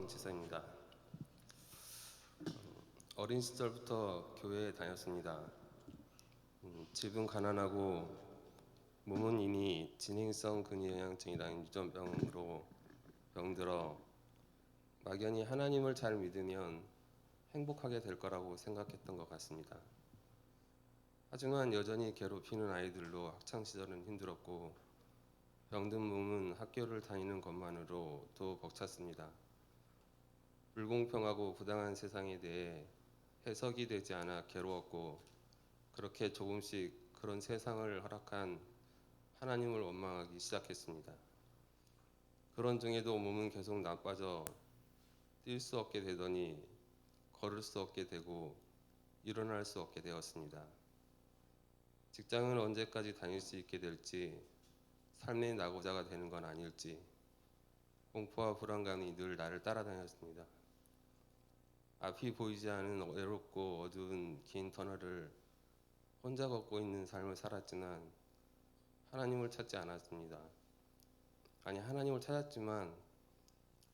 김성광 지사입니다. 어린 시절부터 교회에 다녔습니다. 집은 가난하고 몸은 이미 진행성 근위영양증이라는 유전병으로 병들어 막연히 하나님을 잘 믿으면 행복하게 될 거라고 생각했던 것 같습니다. 하지만 여전히 괴롭히는 아이들로 학창시절은 힘들었고 병든 몸은 학교를 다니는 것만으로도 벅찼습니다. 불공평하고 부당한 세상에 대해 해석이 되지 않아 괴로웠고 그렇게 조금씩 그런 세상을 허락한 하나님을 원망하기 시작했습니다. 그런 중에도 몸은 계속 나빠져 뛸 수 없게 되더니 걸을 수 없게 되고 일어날 수 없게 되었습니다. 직장은 언제까지 다닐 수 있게 될지, 삶의 낙오자가 되는 건 아닐지 공포와 불안감이 늘 나를 따라다녔습니다. 앞이 보이지 않은 외롭고 어두운 긴 터널을 혼자 걷고 있는 삶을 살았지만 하나님을 찾지 않았습니다. 아니, 하나님을 찾았지만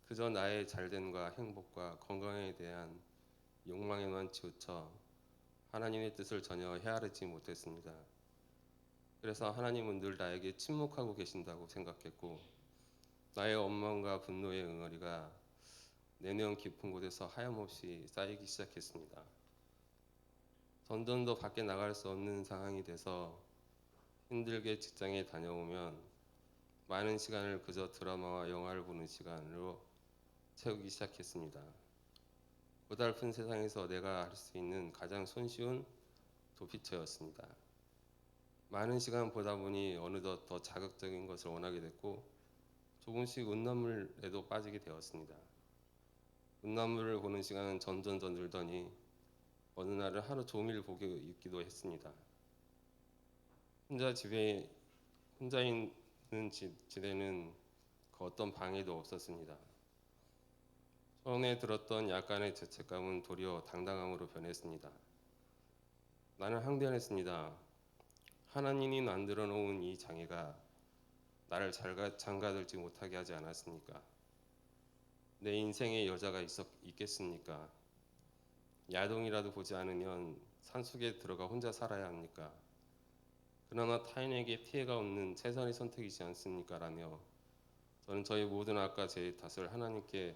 그저 나의 잘됨과 행복과 건강에 대한 욕망에만 치우쳐 하나님의 뜻을 전혀 헤아리지 못했습니다. 그래서 하나님은 늘 나에게 침묵하고 계신다고 생각했고 나의 원망과 분노의 응어리가 내면 깊은 곳에서 하염없이 쌓이기 시작했습니다. 점점 더 밖에 나갈 수 없는 상황이 돼서 힘들게 직장에 다녀오면 많은 시간을 그저 드라마와 영화를 보는 시간으로 채우기 시작했습니다. 고달픈 세상에서 내가 할 수 있는 가장 손쉬운 도피처였습니다. 많은 시간 보다 보니 어느덧 더 자극적인 것을 원하게 됐고 조금씩 음란물에도 빠지게 되었습니다. 음란물을 보는 시간은 점점 더 늘더니 어느 날은 하루 종일 보게 있기도 했습니다. 혼자 있는 집에는 그 어떤 방해도 없었습니다. 처음에 들었던 약간의 죄책감은 도리어 당당함으로 변했습니다. 나는 항변했습니다. 하나님이 만들어 놓은 이 장애가 나를 장가들지 못하게 하지 않았습니까? 내 인생에 여자가 있겠습니까? 야동이라도 보지 않으면 산속에 들어가 혼자 살아야 합니까? 그러나 타인에게 피해가 없는 최선의 선택이지 않습니까? 라며 저는 저의 모든 악과 죄의 탓을 하나님께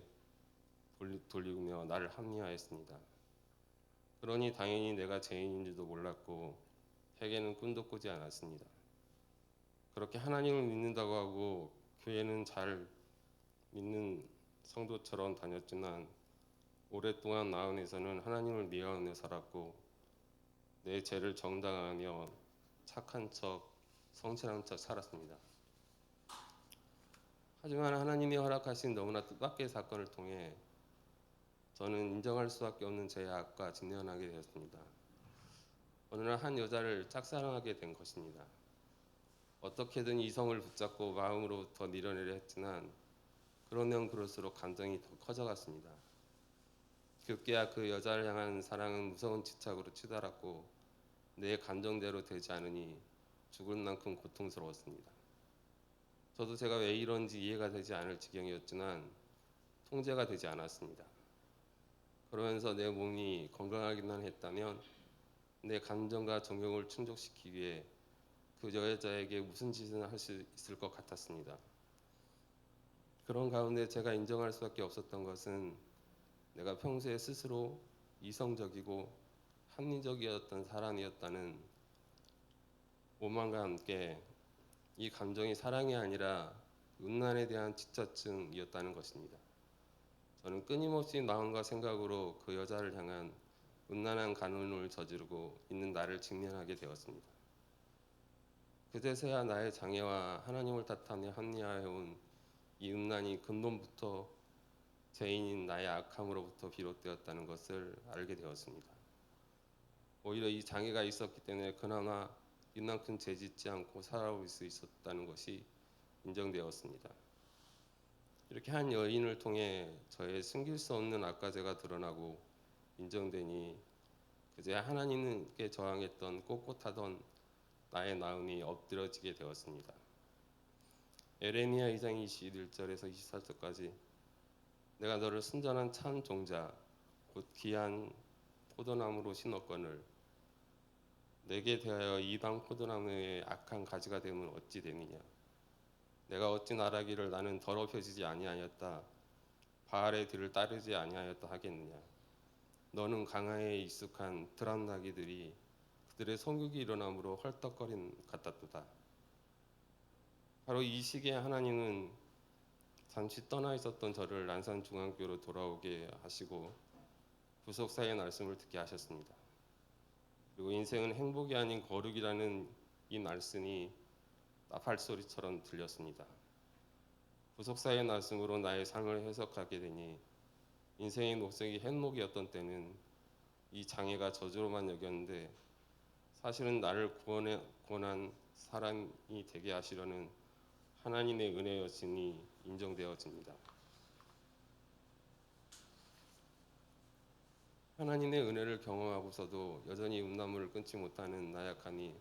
돌리며 나를 합리화했습니다. 그러니 당연히 내가 죄인인지도 몰랐고 회개는 꿈도 꾸지 않았습니다. 그렇게 하나님을 믿는다고 하고 교회는 잘 믿는 성도처럼 다녔지만 오랫동안 나 안에서는 하나님을 미워하며 살았고 내 죄를 정당화하며 착한 척, 성실한 척 살았습니다. 하지만 하나님이 허락하신 너무나 뜻밖의 사건을 통해 저는 인정할 수밖에 없는 제 악과 직면하게 되었습니다. 어느 날 한 여자를 짝사랑하게 된 것입니다. 어떻게든 이성을 붙잡고 마음으로부터 밀어내려 했지만 그러면 그럴수록 감정이 더 커져갔습니다. 급기야 그 여자를 향한 사랑은 무서운 집착으로 치달았고 내 감정대로 되지 않으니 죽을 만큼 고통스러웠습니다. 저도 제가 왜 이런지 이해가 되지 않을 지경이었지만 통제가 되지 않았습니다. 그러면서 내 몸이 건강하기만 했다면 내 감정과 정욕을 충족시키기 위해 그 여자에게 무슨 짓을 할 수 있을 것 같았습니다. 그런 가운데 제가 인정할 수밖에 없었던 것은 내가 평소에 스스로 이성적이고 합리적이었던 사람이었다는 오만과 함께 이 감정이 사랑이 아니라 음란에 대한 지처증이었다는 것입니다. 저는 끊임없이 마음과 생각으로 그 여자를 향한 음란한 간음을 저지르고 있는 나를 직면하게 되었습니다. 그제서야 나의 장애와 하나님을 탓하며 합리화해온 이 음란이 근본부터 죄인인 나의 악함으로부터 비롯되었다는 것을 알게 되었습니다. 오히려 이 장애가 있었기 때문에 그나마 이만큼 죄짓지 않고 살아올 수 있었다는 것이 인정되었습니다. 이렇게 한 여인을 통해 저의 숨길 수 없는 악과 죄가 드러나고 인정되니 그제 하나님께 저항했던 꼿꼿하던 나의 마음이 엎드러지게 되었습니다. 에레미야 2장 21절에서 24절까지 내가 너를 순전한 참 종자 곧 귀한 포도나무로 심었거늘 내게 대하여 이방 포도나무의 악한 가지가 되면 어찌 되느냐. 내가 어찌 말하기를 나는 더럽혀지지 아니하였다. 바알의 뒤를 따르지 아니하였다 하겠느냐. 너는 강하에 익숙한 드람나귀들이 그들의 성육이 일어남으로 헐떡거린 같았도다. 바로 이 시기에 하나님은 잠시 떠나 있었던 저를 란산 중앙교로 돌아오게 하시고 구속사의 말씀을 듣게 하셨습니다. 그리고 인생은 행복이 아닌 거룩이라는 이 말씀이 나팔 소리처럼 들렸습니다. 구속사의 말씀으로 나의 삶을 해석하게 되니 인생의 목적이 행복이었던 때는 이 장애가 저주로만 여겼는데 사실은 나를 구원한 사람이 되게 하시려는 하나님의 은혜였으니 인정되어집니다. 하나님의 은혜를 경험하고서도 여전히 음란물을 끊지 못하는 나약하니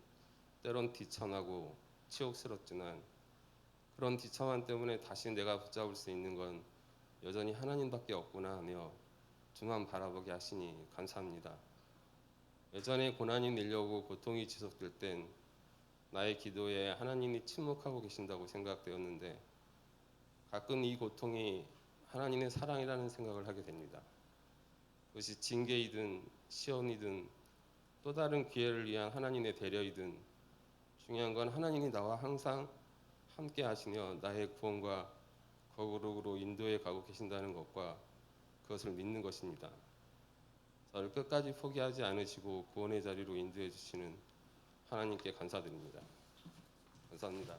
때론 비천하고 치욕스럽지만 그런 비참함 때문에 다시 내가 붙잡을 수 있는 건 여전히 하나님밖에 없구나 하며 주만 바라보게 하시니 감사합니다. 예전에 고난이 밀려오고 고통이 지속될 땐 나의 기도에 하나님이 침묵하고 계신다고 생각되었는데 가끔 이 고통이 하나님의 사랑이라는 생각을 하게 됩니다. 그것이 징계이든 시험이든 또 다른 기회를 위한 하나님의 배려이든 중요한 건 하나님이 나와 항상 함께 하시며 나의 구원과 거룩으로 인도해 가고 계신다는 것과 그것을 믿는 것입니다. 저를 끝까지 포기하지 않으시고 구원의 자리로 인도해 주시는 하나님께 감사드립니다. 감사합니다.